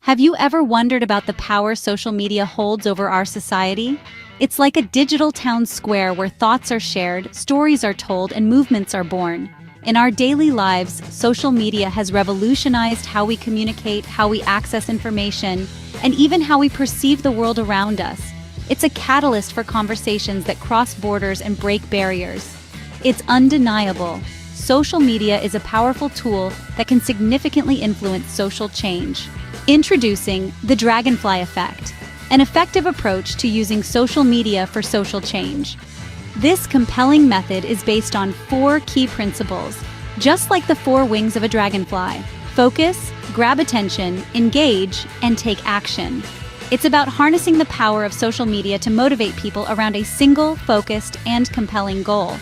Have you ever wondered about the power social media holds over our society? It's like a digital town square where thoughts are shared, stories are told, and movements are born. In our daily lives, social media has revolutionized how we communicate, how we access information, and even how we perceive the world around us. It's a catalyst for conversations that cross borders and break barriers. It's undeniable. Social media is a powerful tool that can significantly influence social change. Introducing the Dragonfly effect, an effective approach to using social media for social change. This compelling method is based on 4 key principles, just like the 4 wings of a dragonfly: focus, grab attention, engage, and take action. It's about harnessing the power of social media to motivate people around a single, focused, and compelling goal.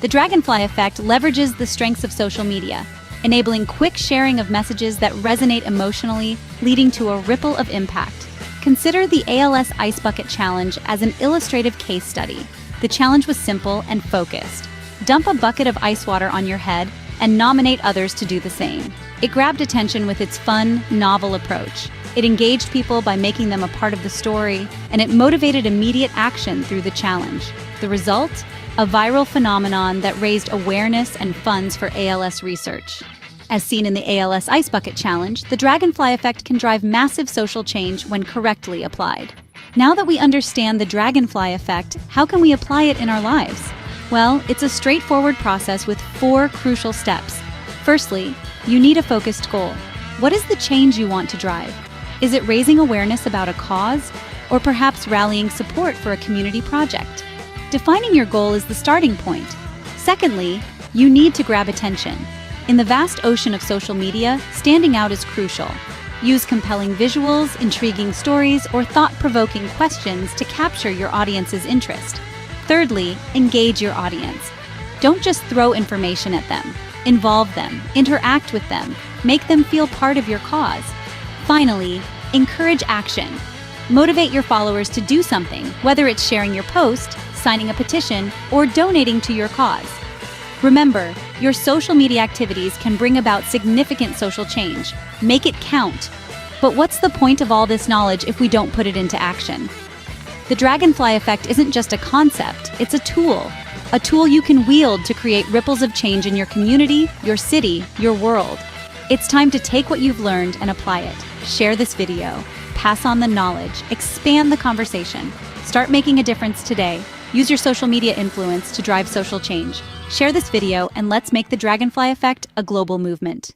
The Dragonfly effect leverages the strengths of social media, enabling quick sharing of messages that resonate emotionally, leading to a ripple of impact. Consider the ALS Ice Bucket Challenge as an illustrative case study. The challenge was simple and focused. Dump a bucket of ice water on your head and nominate others to do the same. It grabbed attention with its fun, novel approach. It engaged people by making them a part of the story, and it motivated immediate action through the challenge. The result? A viral phenomenon that raised awareness and funds for ALS research. As seen in the ALS Ice Bucket Challenge, the Dragonfly effect can drive massive social change when correctly applied. Now that we understand the Dragonfly effect, how can we apply it in our lives? Well, it's a straightforward process with 4 crucial steps. Firstly, you need a focused goal. What is the change you want to drive? Is it raising awareness about a cause, or perhaps rallying support for a community project? Defining your goal is the starting point. Secondly, you need to grab attention. In the vast ocean of social media, standing out is crucial. Use compelling visuals, intriguing stories, or thought-provoking questions to capture your audience's interest. Thirdly, engage your audience. Don't just throw information at them. Involve them, interact with them, make them feel part of your cause. Finally, encourage action. Motivate your followers to do something, whether it's sharing your post, signing a petition, or donating to your cause. Remember, your social media activities can bring about significant social change. Make it count. But what's the point of all this knowledge if we don't put it into action? The Dragonfly effect isn't just a concept, it's a tool. A tool you can wield to create ripples of change in your community, your city, your world. It's time to take what you've learned and apply it. Share this video, pass on the knowledge, expand the conversation. Start making a difference today. Use your social media influence to drive social change. Share this video and let's make the Dragonfly effect a global movement.